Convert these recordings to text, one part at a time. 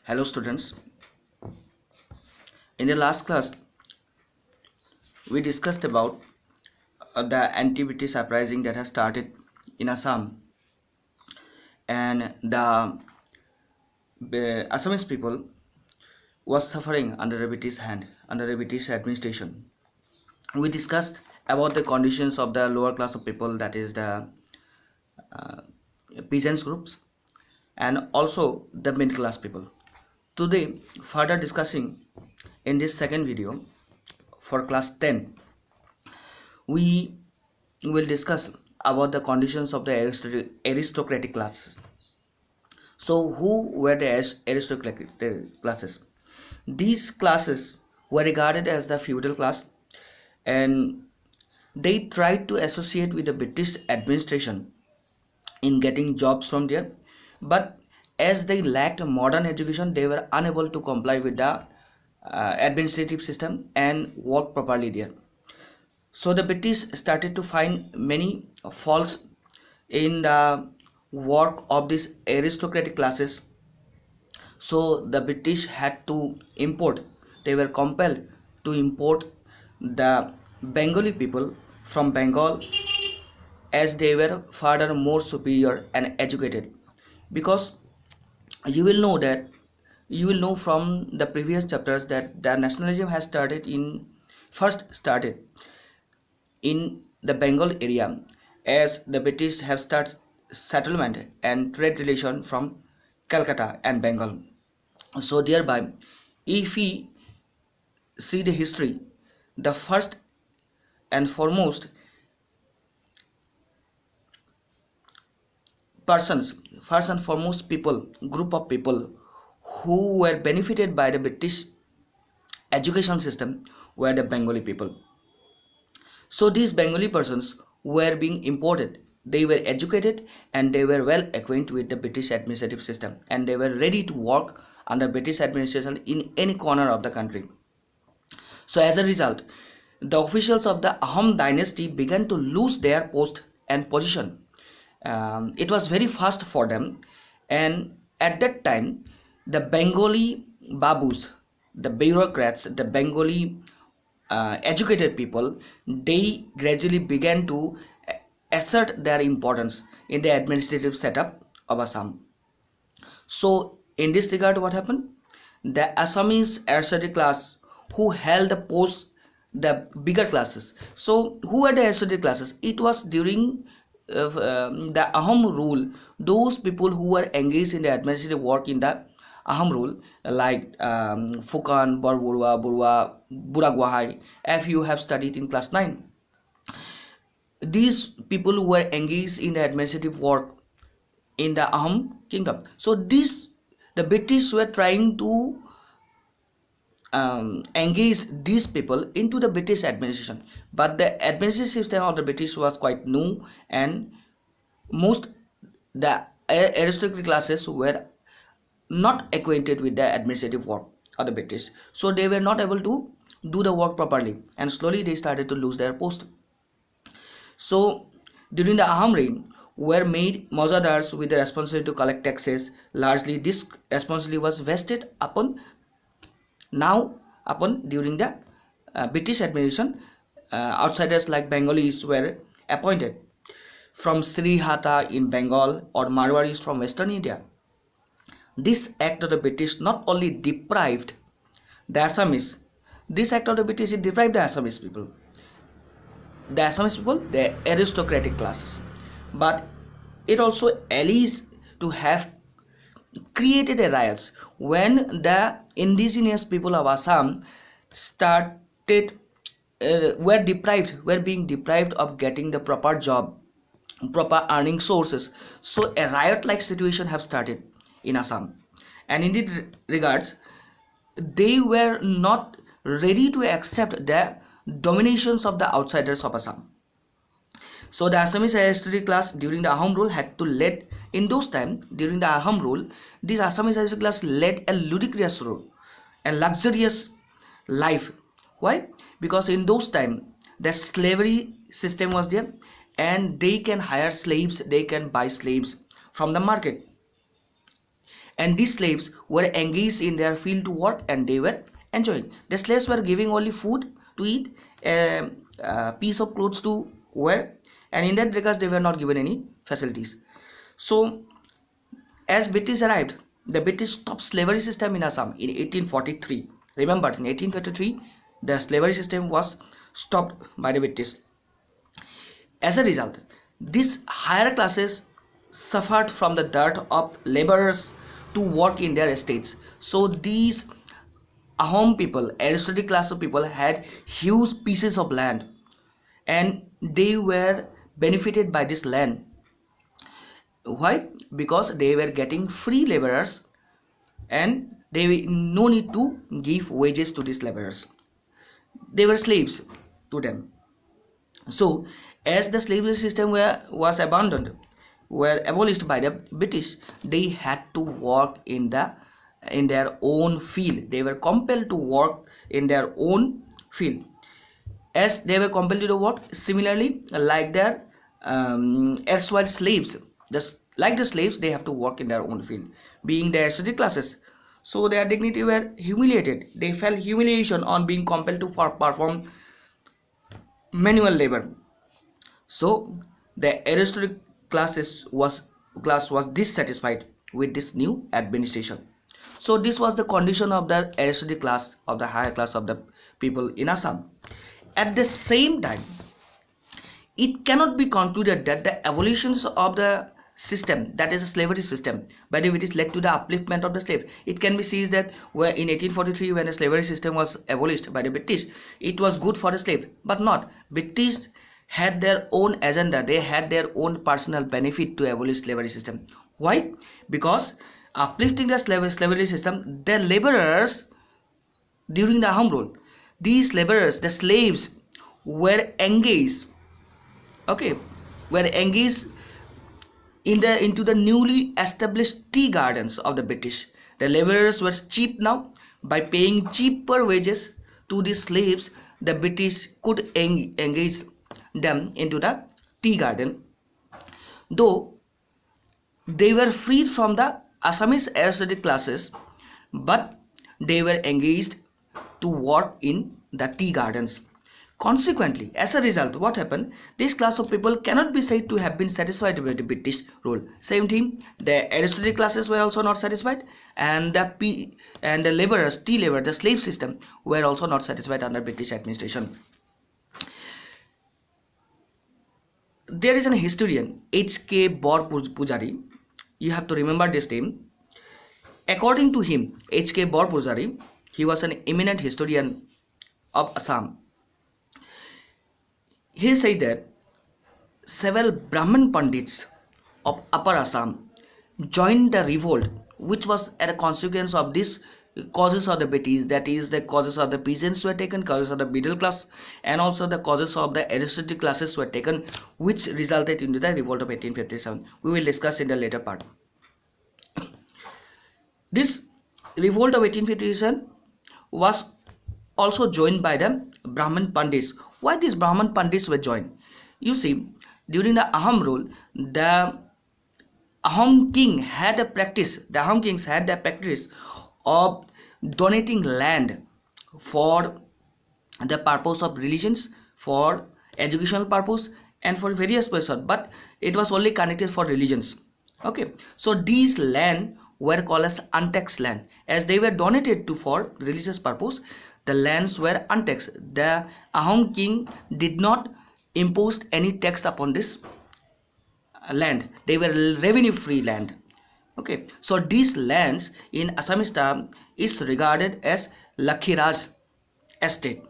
Hello students, in the last class we discussed about the anti-British uprising that has started in Assam, and the Assamese people was suffering under the British hand, under the British administration. We discussed about the conditions of the lower class of people, that is the uh, peasants groups, and also the middle class people. Today, further discussing in this second video for class 10, we will discuss about the conditions of the aristocratic classes. So who were the aristocratic classes? These classes were regarded as the feudal class, and they tried to associate with the British administration in getting jobs from there, but as they lacked modern education, they were unable to comply with the administrative system and work properly there. So the British started to find many faults in the work of these aristocratic classes. So the British had to import, they were compelled to import the Bengali people from Bengal, as they were further more superior and educated. Because you will know that you will know from the previous chapters that the nationalism has started in the Bengal area, as the British have started settlement and trade relation from Calcutta and Bengal. So thereby, if we see the history, the first and foremost persons, first and foremost people, group of people who were benefited by the British education system were the Bengali people. So these Bengali persons were being imported. They were educated and they were well acquainted with the British administrative system, and they were ready to work under British administration in any corner of the country. So as a result, the officials of the Ahom dynasty began to lose their post and position. It was very fast for them, and at that time the Bengali babus, the bureaucrats, the Bengali educated people, they gradually began to assert their importance in the administrative setup of Assam. So in this regard, what happened? The Assamese aristocratic class who held the post, the bigger classes. So who were the aristocratic classes? It was during the Ahom rule. Those people who were engaged in the administrative work in the Ahom rule, like Fukan, Barburua, Burua, Buragwahai, if you have studied in class 9. These people who were engaged in the administrative work in the Ahom kingdom. So the British were trying to engage these people into the British administration, but the administrative system of the British was quite new, and most the aristocratic classes were not acquainted with the administrative work of the British, so they were not able to do the work properly, and slowly they started to lose their post. So during the Ahom reign were made Mozadars with the responsibility to collect taxes. Largely this responsibility was vested upon during the British administration. Outsiders like Bengalis were appointed from Srihata in Bengal or Marwaris from Western India. This act of the British not only deprived the Assamese, this act of the British deprived the Assamese people, the aristocratic classes, but it also allies to have created a riots when the indigenous people of Assam started were being deprived of getting the proper job, proper earning sources. So a riot like situation have started in Assam, and in this regards they were not ready to accept the dominations of the outsiders of Assam. So the Assamese aristocratic class during the Ahom rule had to lead, in those times during the Ahom rule, this Assamese aristocratic class led a ludicrous rule, a luxurious life. Why? Because in those times the slavery system was there, and they can hire slaves, they can buy slaves from the market, and these slaves were engaged in their field work and they were enjoying. The slaves were giving only food to eat, a piece of clothes to wear, and in that regard they were not given any facilities. So as British arrived, the British stopped slavery system in Assam in 1843. Remember, in 1843 the slavery system was stopped by the British. As a result, these higher classes suffered from the dearth of laborers to work in their estates. So these Ahom people, aristocratic class of people, had huge pieces of land and they were benefited by this land. Why? Because they were getting free laborers and they no need to give wages to these laborers. They were slaves to them. So as the slavery system was abandoned, were abolished by the British, they had to work in their own field. They were compelled to work in their own field. As they were compelled to work, similarly, like their erstwhile slaves, like the slaves, they have to work in their own field, being the aristocratic classes. So their dignity were humiliated. They felt humiliation on being compelled to perform manual labor. So the aristocratic class was dissatisfied with this new administration. So this was the condition of the aristocratic class, of the higher class of the people in Assam. At the same time, it cannot be concluded that the abolitions of the system, that is a slavery system, by the British led to the upliftment of the slave. It can be seen that where in 1843 when the slavery system was abolished by the British, it was good for the slave, but not. British had their own agenda. They had their own personal benefit to abolish slavery system. Why? Because uplifting the slavery system, the laborers during the home rule, these laborers, the slaves, were engaged, okay, were engaged into the newly established tea gardens of the British. The laborers were cheap now. By paying cheaper wages to the slaves, the British could engage them into the tea garden. Though they were freed from the Assamese aristocratic classes, but they were engaged to work in the tea gardens. Consequently, as a result, what happened? This class of people cannot be said to have been satisfied with the British rule. Same thing, the aristocratic classes were also not satisfied, and the laborers, tea labor, the slave system, were also not satisfied under British administration. There is an historian, H.K. Bor Pujari. You have to remember this name. According to him, H.K. Bor Pujari, he was an eminent historian of Assam. He said that several Brahmin Pandits of Upper Assam joined the revolt, which was as a consequence of this causes of the British, that is the causes of the peasants were taken, causes of the middle class, and also the causes of the aristocratic classes were taken, which resulted into the revolt of 1857. We will discuss in the later part. This revolt of 1857 was also joined by the Brahmin Pandits. Why these Brahmin Pandits were joined? You see, during the Ahom rule, the Ahom king had a practice. The Ahom kings had the practice of donating land for the purpose of religions, for educational purpose, and for various purposes. But it was only connected for religions. Okay, so these land were called as untaxed land, as they were donated to for religious purpose. The lands were untaxed. The Ahom king did not impose any tax upon this land. They were revenue free land. Okay, so these lands in Assamese term is regarded as Lakhiraj estate.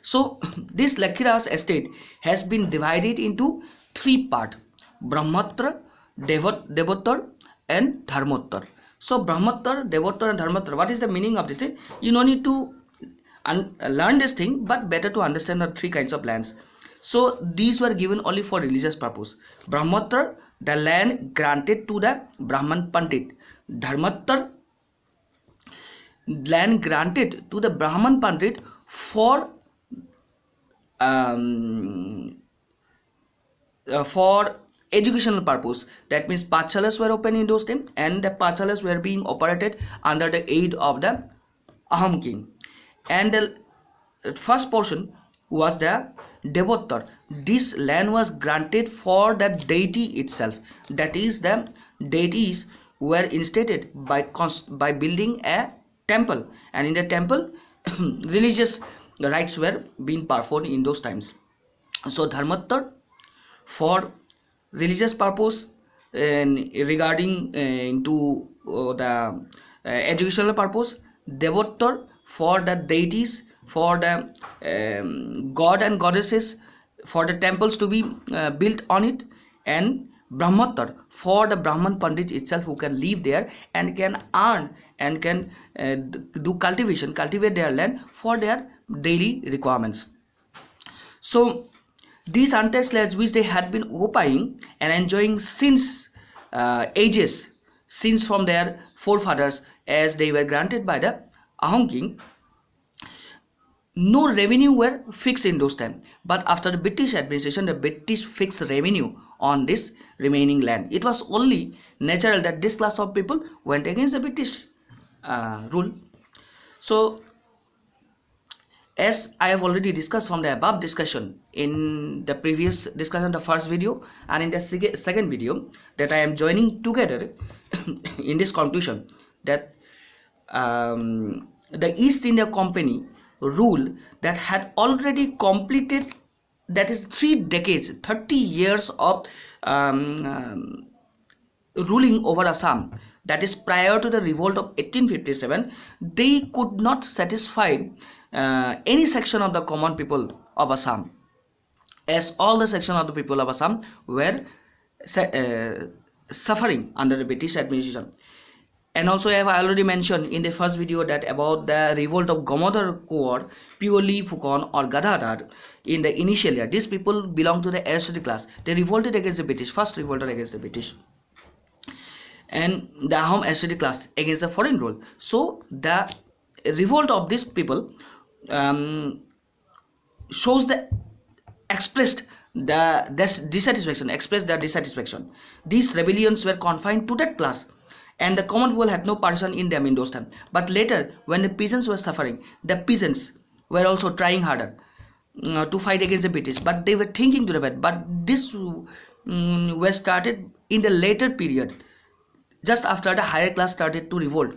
So this Lakhiraj estate has been divided into three parts: Brahmatra, Devottar, and Dharmottar. So Brahmottar, Devottar, and Dharmottar, what is the meaning of this thing? You no need to learn this thing, but better to understand the three kinds of lands. So these were given only for religious purpose. Brahmottar, the land granted to the Brahman Pandit. Dharmottar, land granted to the Brahman Pandit for educational purpose. That means pathshalas were open in those times, and the pathshalas were being operated under the aid of the Ahom king. And the first portion was the Devottar. This land was granted for the deity itself. That is, the deities were instated by building a temple, and in the temple religious rites were being performed in those times. So Dharmattar for religious purpose, and regarding into the educational purpose, Devottar for the deities, for the god and goddesses, for the temples to be built on it, and Brahmattar for the Brahman Pandit itself, who can live there and can earn and can do cultivate their land for their daily requirements. So these untouched lands which they had been occupying and enjoying since ages, since from their forefathers, as they were granted by the Ahom king, no revenue were fixed in those times. But after the British administration, the British fixed revenue on this remaining land. It was only natural that this class of people went against the British rule. So as I have already discussed from the above discussion in the previous discussion, the first video, and in the second video, that I am joining together in this conclusion, that the East India Company rule that had already completed, that is 3 decades, 30 years of ruling over Assam, that is prior to the revolt of 1857, they could not satisfy any section of the common people of Assam, as all the section of the people of Assam were suffering under the British administration. And also I have already mentioned in the first video that about the revolt of Gamodar Kaur, purely Phukon or Gadadhar in the initial year. These people belong to the aristocratic class. They revolted against the British, first revolted against the British, and the Ahom aristocratic class against the foreign rule. So the revolt of these people shows the expressed the dissatisfaction. These rebellions were confined to that class, and the common people had no partition in them in those times. But later, when the peasants were suffering, the peasants were also trying harder to fight against the British, but they were thinking to the bad. But this was started in the later period, just after the higher class started to revolt.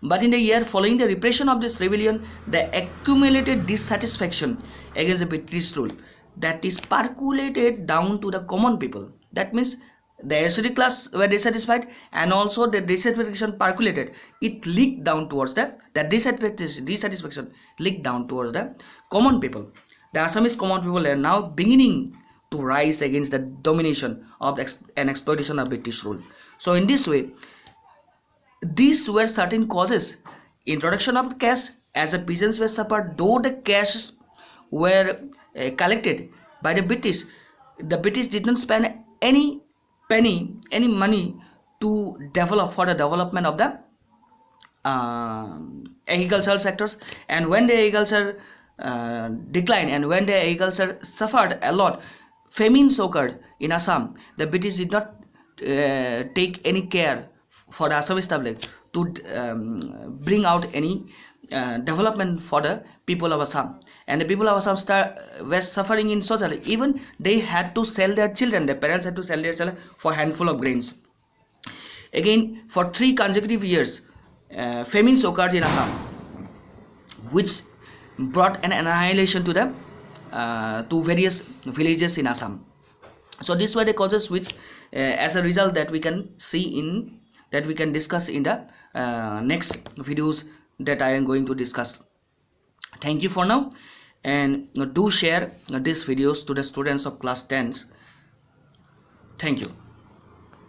But in the year following the repression of this rebellion, the accumulated dissatisfaction against the British rule, that is percolated down to the common people. That means the aristocratic class were dissatisfied, and also the dissatisfaction percolated. It leaked down towards the dissatisfaction leaked down towards the common people. The Assamese common people are now beginning to rise against the domination of and exploitation of British rule. So in this way, these were certain causes. Introduction of the cash, as the peasants were suffered, though the cash were collected by the British did not spend any penny, any money to develop for the development of the agricultural sectors. And when the agriculture declined, and when the agriculture suffered a lot, famines occurred in Assam. The British did not take any care for the Assamese public to bring out any development for the people of Assam. And the people of Assam were suffering in socially. Even they had to sell their children. Their parents had to sell their children for a handful of grains. Again, for 3 consecutive years, famines occurred in Assam, which brought an annihilation to the to various villages in Assam. So these were the causes which, as a result, that we can discuss in the next videos that I am going to discuss. Thank you for now, and do share these videos to the students of class 10s. Thank you.